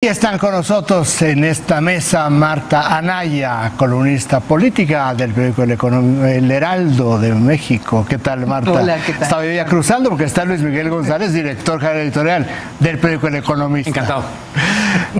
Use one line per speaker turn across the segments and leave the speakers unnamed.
Y están con nosotros en esta mesa Marta Anaya, columnista política del periódico El Heraldo de México. ¿Qué tal, Marta?
Hola, ¿qué tal?
Estaba ya cruzando porque está Luis Miguel González, director general editorial del periódico El Economista.
Encantado.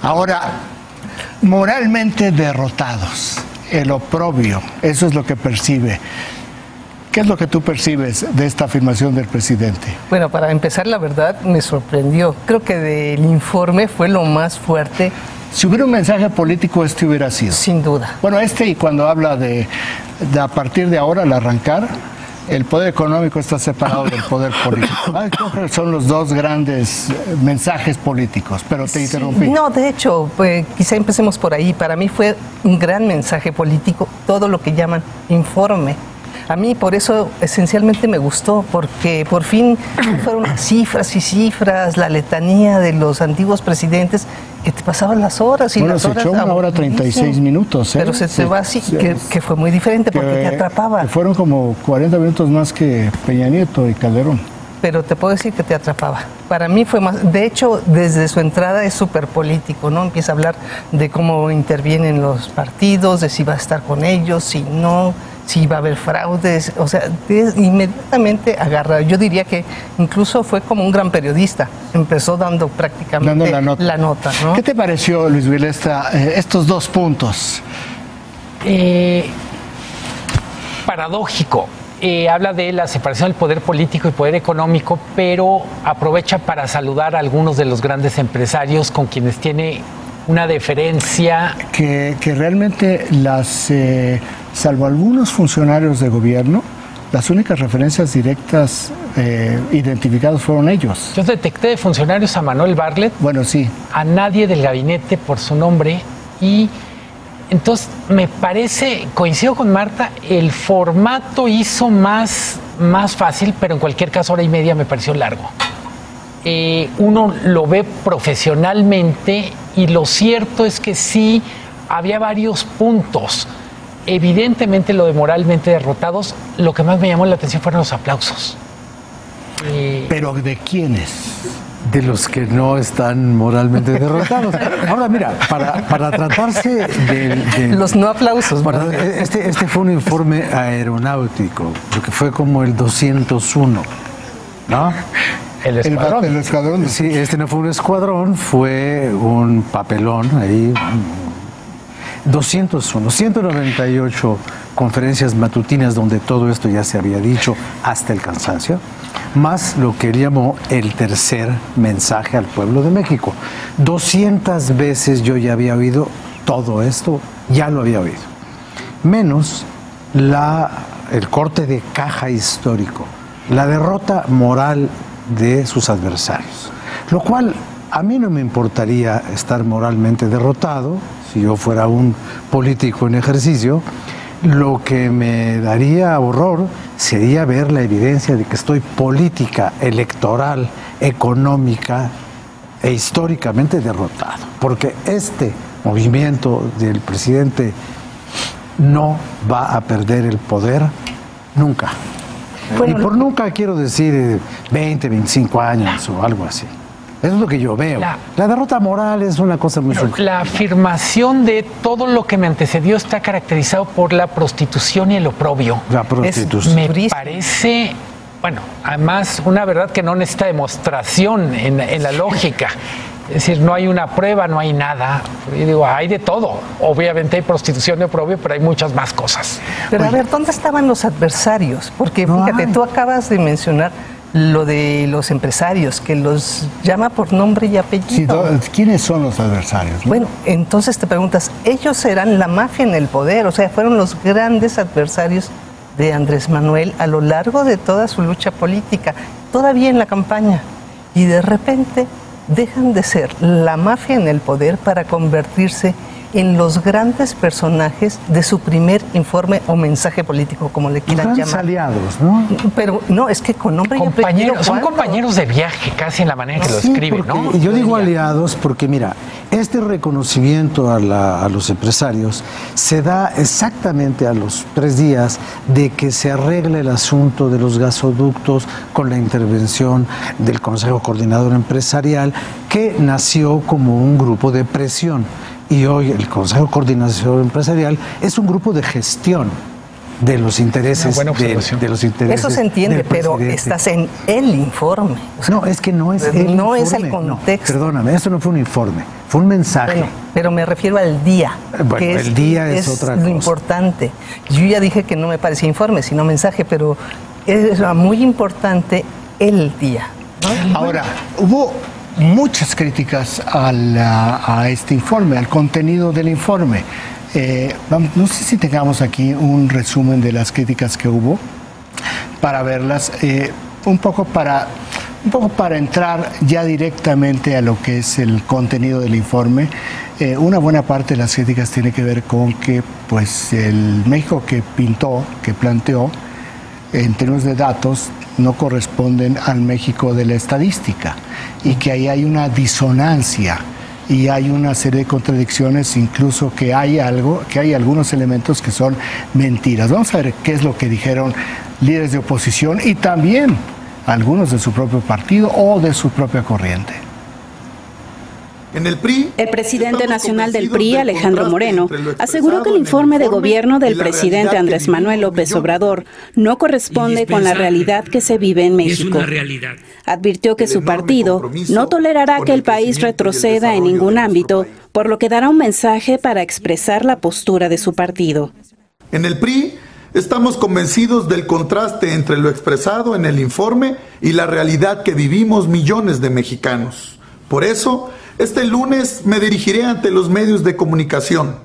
Ahora, moralmente derrotados, el oprobio, eso es lo que percibe. ¿Qué es lo que tú percibes de esta afirmación del presidente?
Bueno, para empezar, la verdad me sorprendió. Creo que del informe fue lo más fuerte.
Si hubiera un mensaje político, este hubiera sido.
Sin duda.
Bueno, y cuando habla de a partir de ahora, al arrancar, el poder económico está separado del poder político. Creo que son los dos grandes mensajes políticos, pero te interrumpí.
No, de hecho, pues, quizá empecemos por ahí. Para mí fue un gran mensaje político, todo lo que llaman informe. A mí por eso esencialmente me gustó, porque por fin fueron cifras y cifras, la letanía de los antiguos presidentes, que te pasaban las horas y las horas.
Se echó 1 hora 36 minutos.
Pero se va así, que fue muy diferente porque te atrapaba.
Que fueron como 40 minutos más que Peña Nieto y Calderón.
Pero te puedo decir que te atrapaba. Para mí fue más, de hecho, desde su entrada es súper político, ¿no? Empieza a hablar de cómo intervienen los partidos, de si va a estar con ellos, si no, si va a haber fraudes, o sea, inmediatamente agarra. Yo diría que incluso fue como un gran periodista, empezó dando prácticamente la nota, ¿no?
¿Qué te pareció, Luis Miguel, estos dos puntos?
Paradójico. Habla de la separación del poder político y poder económico, pero aprovecha para saludar a algunos de los grandes empresarios con quienes tiene una deferencia.
Que realmente salvo algunos funcionarios de gobierno, las únicas referencias directas identificadas fueron ellos.
Yo detecté de funcionarios a Manuel Bartlett,
bueno, sí,
a nadie del gabinete por su nombre, y entonces me parece, coincido con Marta, el formato hizo más fácil, pero en cualquier caso 1:30 me pareció largo. Uno lo ve profesionalmente y lo cierto es que sí había varios puntos. Evidentemente lo de moralmente derrotados, lo que más me llamó la atención fueron los aplausos.
¿Pero de quiénes?
De los que no están moralmente derrotados. Ahora, mira, para tratarse de
los no aplausos.
Este fue un informe aeronáutico, porque fue como el 201, ¿no?
El escuadrón.
El escuadrón.
Sí, este no fue un escuadrón, fue un papelón ahí. 201, 198 conferencias matutinas donde todo esto ya se había dicho hasta el cansancio, más lo que él llamó el tercer mensaje al pueblo de México. 200 veces yo ya había oído todo esto, ya lo había oído. Menos el corte de caja histórico, la derrota moral de sus adversarios. Lo cual a mí no me importaría estar moralmente derrotado, si yo fuera un político en ejercicio. Lo que me daría horror sería ver la evidencia de que estoy política, electoral, económica e históricamente derrotado. Porque este movimiento del presidente no va a perder el poder nunca. Bueno, y por nunca quiero decir 20, 25 años o algo así. Eso es lo que yo veo. La derrota moral es una cosa muy simple.
La afirmación de todo lo que me antecedió está caracterizado por la prostitución y el oprobio.
La prostitución.
Me parece, bueno, además una verdad que no necesita demostración en la lógica. Es decir, no hay una prueba, no hay nada. Y digo, hay de todo. Obviamente hay prostitución y oprobio, pero hay muchas más cosas.
Pero a ver, ¿dónde estaban los adversarios? Porque fíjate, tú acabas de mencionar lo de los empresarios, que los llama por nombre y apellido.
Sí, ¿quiénes son los adversarios? ¿No?
Bueno, entonces te preguntas, ellos eran la mafia en el poder, o sea, fueron los grandes adversarios de Andrés Manuel a lo largo de toda su lucha política, todavía en la campaña, y de repente dejan de ser la mafia en el poder para convertirse en los grandes personajes de su primer informe o mensaje político, como le quieran llamar.
Aliados, ¿no?
Pero no, es que con nombre y apellido.
Son compañeros de viaje, casi en la manera que lo escriben, ¿no?
Yo digo aliados porque, mira, este reconocimiento a los empresarios se da exactamente a los 3 días de que se arregle el asunto de los gasoductos con la intervención del Consejo Coordinador Empresarial, que nació como un grupo de presión. Y hoy el Consejo Coordinador Empresarial es un grupo de gestión de los intereses de los intereses.
Eso se entiende, pero estás en el informe.
O sea, no, es que no es el informe.
No es el contexto.
No, perdóname, eso no fue un informe, fue un mensaje.
Bueno, pero me refiero al día.
Bueno, que el día es otra cosa.
Lo importante. Yo ya dije que no me parecía informe, sino mensaje, pero era muy importante el día, ¿no?
Ahora, hubo muchas críticas a este informe, al contenido del informe. No sé si tengamos aquí un resumen de las críticas que hubo para verlas, un poco para entrar ya directamente a lo que es el contenido del informe. Una buena parte de las críticas tiene que ver con que pues el México que planteó en términos de datos no corresponden al México de la estadística y que ahí hay una disonancia y hay una serie de contradicciones, incluso que hay algunos elementos que son mentiras. Vamos a ver qué es lo que dijeron líderes de oposición y también algunos de su propio partido o de su propia corriente.
En el PRI,
el presidente nacional del PRI, Alejandro Moreno, aseguró que el informe de gobierno del presidente Andrés Manuel López Obrador no corresponde con la realidad que se vive en México. Advirtió que su partido no tolerará que el país retroceda en ningún ámbito, por lo que dará un mensaje para expresar la postura de su partido.
En el PRI estamos convencidos del contraste entre lo expresado en el informe y la realidad que vivimos millones de mexicanos. Por eso, este lunes me dirigiré ante los medios de comunicación.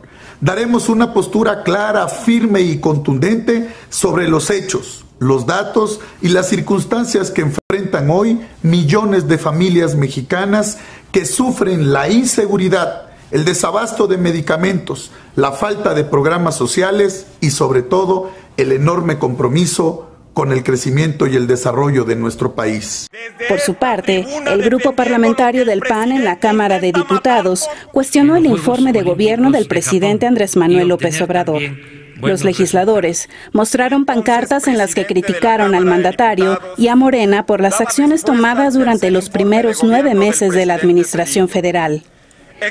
Daremos una postura clara, firme y contundente sobre los hechos, los datos y las circunstancias que enfrentan hoy millones de familias mexicanas que sufren la inseguridad, el desabasto de medicamentos, la falta de programas sociales y sobre todo el enorme compromiso con el crecimiento y el desarrollo de nuestro país.
Por su parte, el grupo parlamentario del PAN en la Cámara de Diputados cuestionó el informe de gobierno del presidente Andrés Manuel López Obrador. Los legisladores mostraron pancartas en las que criticaron al mandatario y a Morena por las acciones tomadas durante los primeros 9 meses de la administración federal.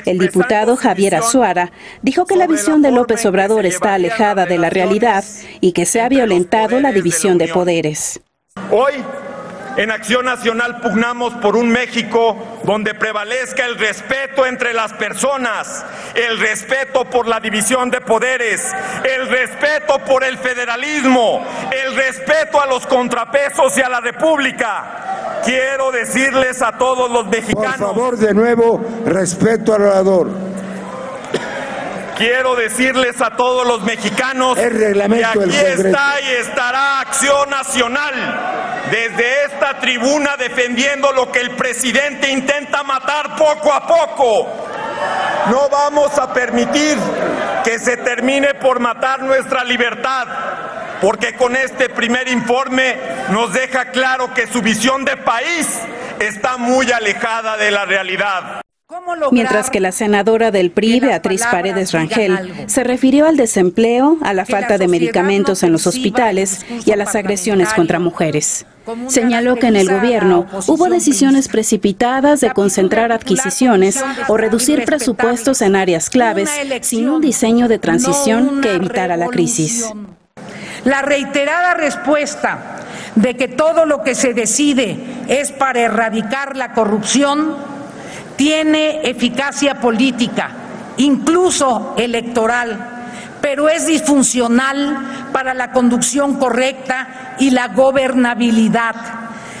El diputado Javier Azuara dijo que la visión de López Obrador está alejada de la realidad y que se ha violentado la división de poderes.
Hoy, en Acción Nacional pugnamos por un México donde prevalezca el respeto entre las personas, el respeto por la división de poderes, el respeto por el federalismo, el respeto a los contrapesos y a la República. Quiero decirles a todos los mexicanos...
Por favor, de nuevo, respeto al orador.
Quiero decirles a todos los mexicanos que aquí está y estará Acción Nacional desde esta tribuna defendiendo lo que el presidente intenta matar poco a poco. No vamos a permitir que se termine por matar nuestra libertad, porque con este primer informe nos deja claro que su visión de país está muy alejada de la realidad.
Mientras que la senadora del PRI, Beatriz Paredes Rangel, se refirió al desempleo, a la falta de medicamentos en los hospitales y a las agresiones contra mujeres. Señaló que en el gobierno hubo decisiones precipitadas de concentrar adquisiciones o reducir presupuestos en áreas claves sin un diseño de transición que evitara la crisis.
La reiterada respuesta de que todo lo que se decide es para erradicar la corrupción tiene eficacia política, incluso electoral, pero es disfuncional para la conducción correcta y la gobernabilidad.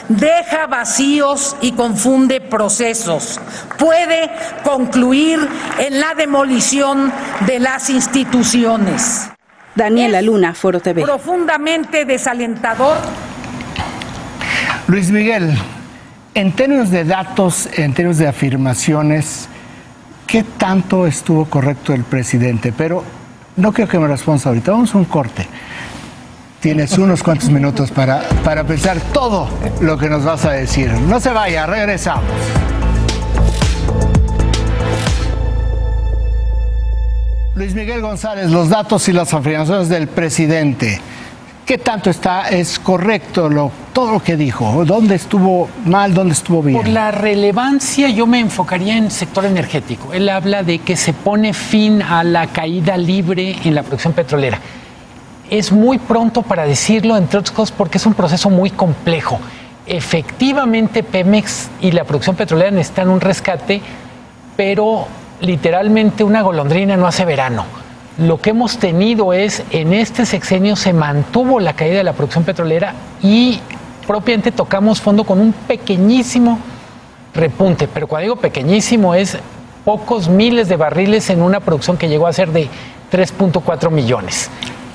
Deja vacíos y confunde procesos. Puede concluir en la demolición de las instituciones.
Daniela Luna, Foro TV.
Profundamente desalentador.
Luis Miguel, en términos de datos, en términos de afirmaciones, ¿qué tanto estuvo correcto el presidente? Pero no quiero que me respondas ahorita, vamos a un corte. Tienes unos cuantos minutos para pensar todo lo que nos vas a decir. No se vaya, regresamos. Luis Miguel González, los datos y las afirmaciones del presidente. ¿Qué tanto es correcto todo lo que dijo? ¿Dónde estuvo mal, dónde estuvo bien?
Por la relevancia yo me enfocaría en el sector energético. Él habla de que se pone fin a la caída libre en la producción petrolera. Es muy pronto para decirlo, entre otras cosas, porque es un proceso muy complejo. Efectivamente, Pemex y la producción petrolera necesitan un rescate, pero literalmente una golondrina no hace verano. Lo que hemos tenido es, en este sexenio se mantuvo la caída de la producción petrolera y propiamente tocamos fondo con un pequeñísimo repunte. Pero cuando digo pequeñísimo es pocos miles de barriles en una producción que llegó a ser de 3.4 millones.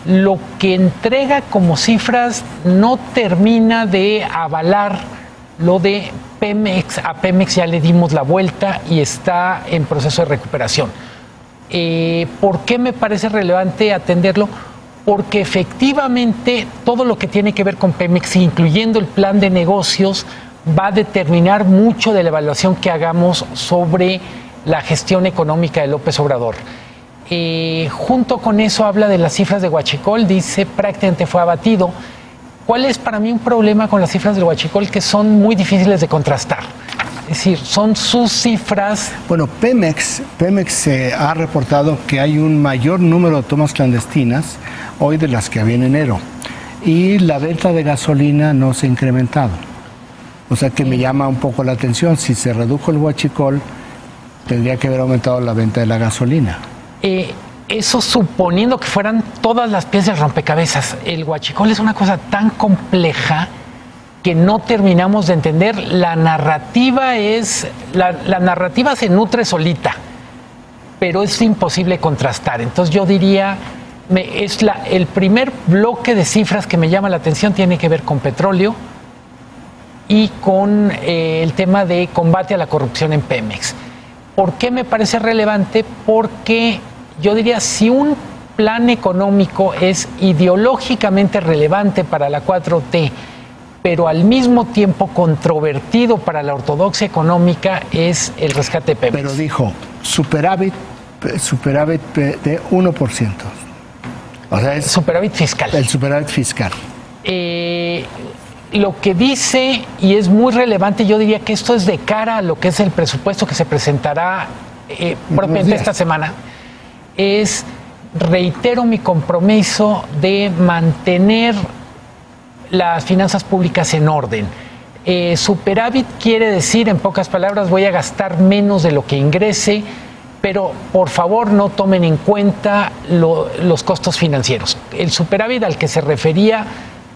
Lo que entrega como cifras no termina de avalar lo de Pemex. A Pemex ya le dimos la vuelta y está en proceso de recuperación. ¿Por qué me parece relevante atenderlo? Porque efectivamente todo lo que tiene que ver con Pemex, incluyendo el plan de negocios, va a determinar mucho de la evaluación que hagamos sobre la gestión económica de López Obrador. Junto con eso habla de las cifras de Huachicol, dice prácticamente fue abatido. ¿Cuál es para mí un problema con las cifras del Huachicol? Que son muy difíciles de contrastar. Es decir, son sus cifras.
Bueno, Pemex ha reportado que hay un mayor número de tomas clandestinas hoy de las que había en enero. Y la venta de gasolina no se ha incrementado. O sea que me llama un poco la atención. Si se redujo el Huachicol, tendría que haber aumentado la venta de la gasolina.
Eso suponiendo que fueran todas las piezas del rompecabezas. El Huachicol es una cosa tan compleja que no terminamos de entender. La narrativa se nutre solita, pero es imposible contrastar. Entonces yo diría, el primer bloque de cifras que me llama la atención tiene que ver con petróleo y con el tema de combate a la corrupción en Pemex. ¿Por qué me parece relevante? Porque yo diría, si un plan económico es ideológicamente relevante para la 4T, pero al mismo tiempo controvertido para la ortodoxia económica, es el rescate de Pemex.
Pero dijo, superávit de 1%. O sea, es
superávit fiscal.
El superávit fiscal.
Lo que dice, y es muy relevante, yo diría que esto es de cara a lo que es el presupuesto que se presentará propiamente esta semana, es, reitero mi compromiso de mantener las finanzas públicas en orden. Superávit quiere decir, en pocas palabras, voy a gastar menos de lo que ingrese, pero por favor no tomen en cuenta los costos financieros. El superávit al que se refería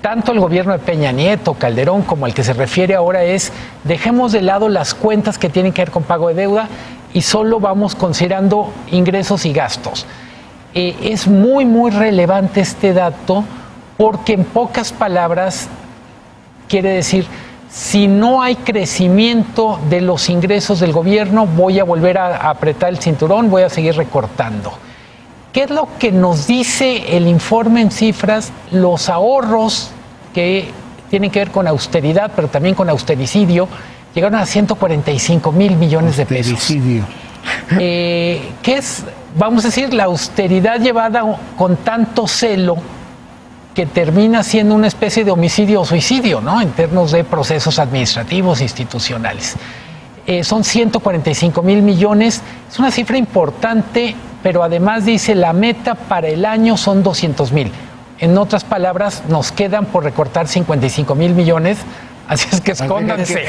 tanto el gobierno de Peña Nieto, Calderón, como el que se refiere ahora es, dejemos de lado las cuentas que tienen que ver con pago de deuda y solo vamos considerando ingresos y gastos. Es muy, muy relevante este dato porque en pocas palabras quiere decir, si no hay crecimiento de los ingresos del gobierno, voy a volver a apretar el cinturón, voy a seguir recortando. ¿Qué es lo que nos dice el informe en cifras? Los ahorros que tienen que ver con austeridad, pero también con austericidio, llegaron a 145 mil millones de pesos.
Austericidio.
¿Qué es, vamos a decir, la austeridad llevada con tanto celo que termina siendo una especie de homicidio o suicidio, ¿no? En términos de procesos administrativos e institucionales. Son 145 mil millones, es una cifra importante, pero además dice la meta para el año son 200 mil. En otras palabras, nos quedan por recortar 55 mil millones, así es que escóndanse.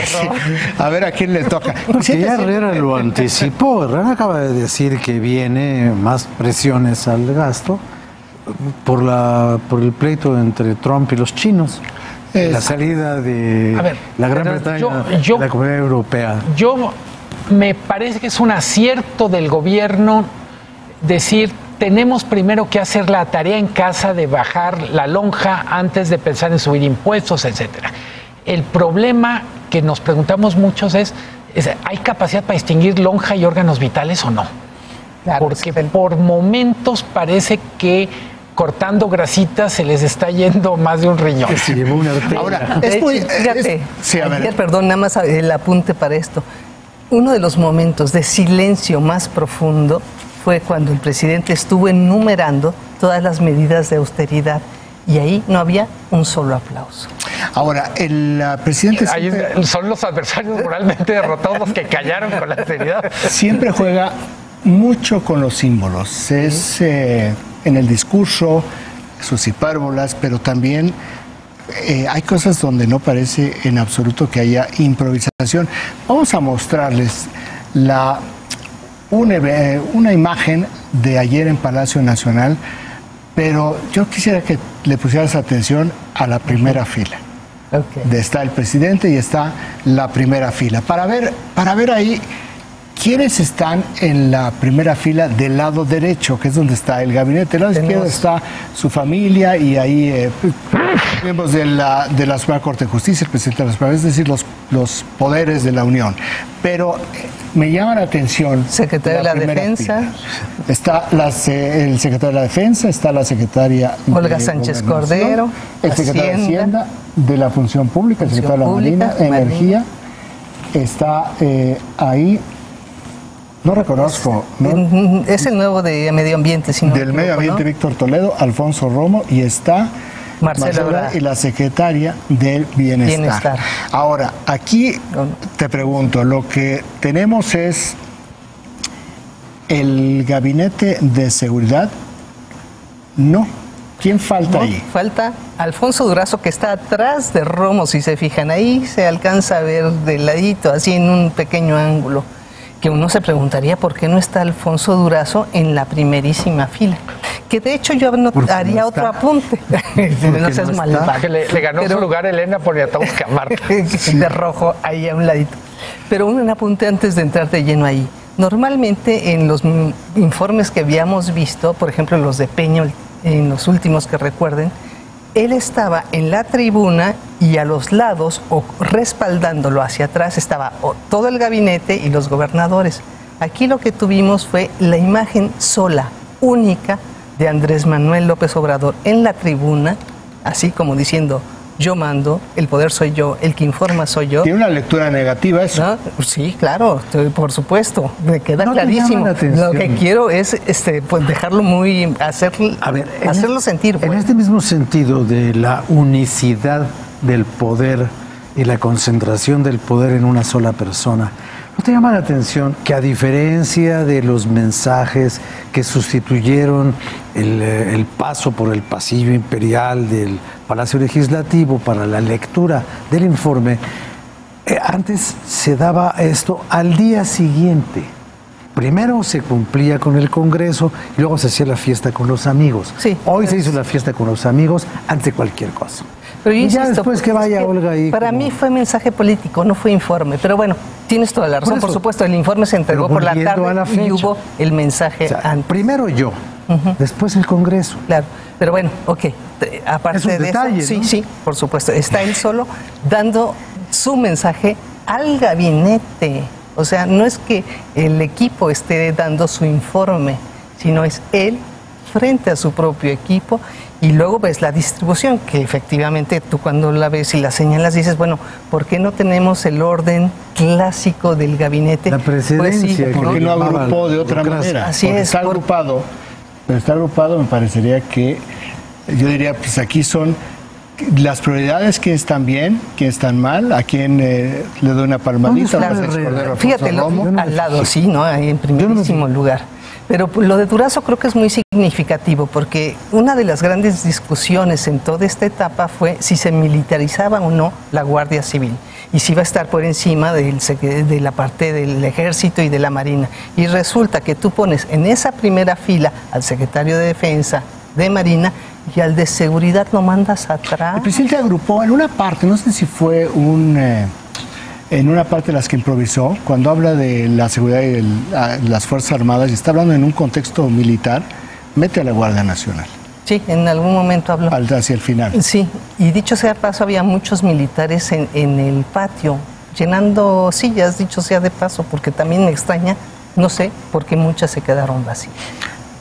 A ver a quién le toca.
Ya Herrera lo anticipó. Herrera acaba de decir que viene más presiones al gasto por el pleito entre Trump y los chinos. La salida de la Gran Bretaña de la Comunidad Europea.
Me parece que es un acierto del gobierno decir, tenemos primero que hacer la tarea en casa de bajar la lonja antes de pensar en subir impuestos, etcétera. El problema que nos preguntamos muchos es ¿hay capacidad para distinguir lonja y órganos vitales o no?
Claro,
porque por momentos parece que cortando grasitas se les está yendo más de un riñón.
Ahora,
fíjate,
sí, a ver.
ayer, perdón, nada más el apunte para esto. Uno de los momentos de silencio más profundo fue cuando el presidente estuvo enumerando todas las medidas de austeridad y ahí no había un solo aplauso.
Ahora, el presidente
Ahí son los adversarios moralmente derrotados los que callaron con la austeridad.
Siempre juega mucho con los símbolos. Es en el discurso, sus hipérbolas, pero también hay cosas donde no parece en absoluto que haya improvisación. Vamos a mostrarles una imagen de ayer en Palacio Nacional, pero yo quisiera que le pusieras atención a la primera fila.
Okay.
Está el presidente y está la primera fila. Para ver ahí quiénes están en la primera fila del lado derecho, que es donde está el gabinete. Del lado izquierdo está su familia y ahí miembros de la Suprema Corte de Justicia, el presidente de la Suprema, es decir, los poderes de la Unión. Pero me llama la atención.
Secretario de la Defensa.
Fila. Está el secretario de la Defensa, está la secretaria
Olga Sánchez Cordero,
el secretario de Hacienda, de la Función Pública, el secretario de la Marina, Energía, está ahí. No reconozco. ¿no?
Es el nuevo de Medio Ambiente. Si no
del Medio Ambiente, ¿no? Víctor Toledo, Alfonso Romo, y está Marcela y la secretaria del Bienestar. Ahora, aquí te pregunto, lo que tenemos es el Gabinete de Seguridad. No. ¿Quién falta ahí?
Falta Alfonso Durazo, que está atrás de Romo, si se fijan. Ahí se alcanza a ver de ladito, así en un pequeño ángulo. Que uno se preguntaría por qué no está Alfonso Durazo en la primerísima fila. Que de hecho yo haría otro apunte. No seas malvado.
Que le ganó su lugar Elena Poniatowska, Marta.
De rojo, ahí a un ladito. Pero un apunte antes de entrar de lleno ahí. Normalmente en los informes que habíamos visto, por ejemplo los de Peña, en los últimos que recuerden, él estaba en la tribuna y a los lados, o respaldándolo hacia atrás, estaba todo el gabinete y los gobernadores. Aquí lo que tuvimos fue la imagen sola, única, de Andrés Manuel López Obrador en la tribuna, así como diciendo: yo mando, el poder soy yo, el que informa soy yo.
¿Tiene una lectura negativa eso?
¿No? Sí, claro, por supuesto, me queda clarísimo. Lo que quiero es pues dejarlo muy, hacerlo sentir.
En este mismo sentido de la unicidad del poder y la concentración del poder en una sola persona, ¿no te llama la atención que, a diferencia de los mensajes que sustituyeron el paso por el pasillo imperial del Palacio Legislativo para la lectura del informe, antes se daba esto al día siguiente? Primero se cumplía con el Congreso y luego se hacía la fiesta con los amigos.
Sí,
hoy se hizo la fiesta con los amigos antes de cualquier cosa.
Pero
y ya después que vaya Olga ahí.
Para mí fue mensaje político, no fue informe. Pero bueno, tienes toda la razón. Por supuesto, el informe se entregó por la tarde y hubo el mensaje antes.
Primero yo, después el Congreso.
Claro, pero bueno, ok. Aparte de
detalle,
eso,
¿no?
sí, por supuesto. Está él solo dando su mensaje al gabinete. O sea, no es que el equipo esté dando su informe, sino es él frente a su propio equipo. Y luego ves la distribución, que efectivamente tú cuando la ves y la señalas dices, bueno, ¿por qué no tenemos el orden clásico del gabinete?
La presidencia.
Pues sí,
¿por qué no agrupó de otra manera?
Así es.
Está agrupado, pero está agrupado, me parecería que, yo diría, pues aquí son las prioridades, que están bien, que están mal, a quién le doy una palmadita.
Fíjate, al lado, sí, ¿no? Ahí en primerísimo lugar. Pero lo de Durazo creo que es muy significativo, porque una de las grandes discusiones en toda esta etapa fue si se militarizaba o no la Guardia Civil y si iba a estar por encima de la parte del Ejército y de la Marina. Y resulta que tú pones en esa primera fila al secretario de Defensa, de Marina, y al de Seguridad lo mandas atrás.
El presidente agrupó en una parte, no sé si fue en una parte de las que improvisó, cuando habla de la seguridad y de las Fuerzas Armadas, y está hablando en un contexto militar, mete a la Guardia Nacional.
Sí, en algún momento habló.
Hacia el final.
Sí, y dicho sea de paso, había muchos militares en el patio, llenando sillas, dicho sea de paso, porque también me extraña No sé por qué muchas se quedaron vacías.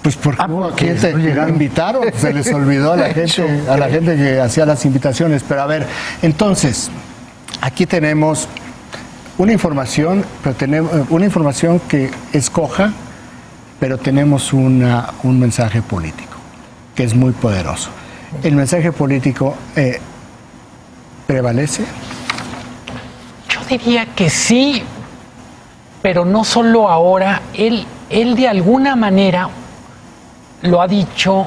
Pues porque no invitaron, se les olvidó a la gente que hacía las invitaciones. Pero a ver, entonces, aquí tenemos una información, pero tenemos una información que es coja, pero tenemos un mensaje político que es muy poderoso. ¿El mensaje político prevalece?
Yo diría que sí, pero no solo ahora. Él de alguna manera lo ha dicho,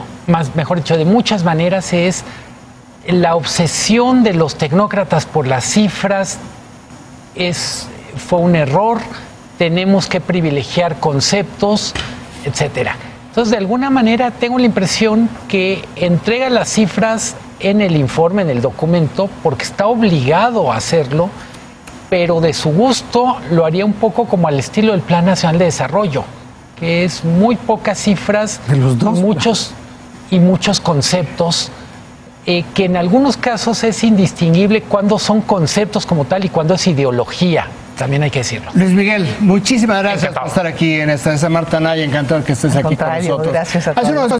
mejor dicho, de muchas maneras, es la obsesión de los tecnócratas por las cifras fue un error, tenemos que privilegiar conceptos, etcétera. Entonces, de alguna manera, tengo la impresión que entrega las cifras en el informe, en el documento, porque está obligado a hacerlo, pero de su gusto lo haría un poco como al estilo del Plan Nacional de Desarrollo, que es muy pocas cifras
de los dos,
y muchos conceptos, que en algunos casos es indistinguible cuándo son conceptos como tal y cuándo es ideología. También hay que decirlo.
Luis Miguel, muchísimas gracias por estar aquí en esta Marta Anaya, encantado que estés aquí con nosotros.
Gracias a todos.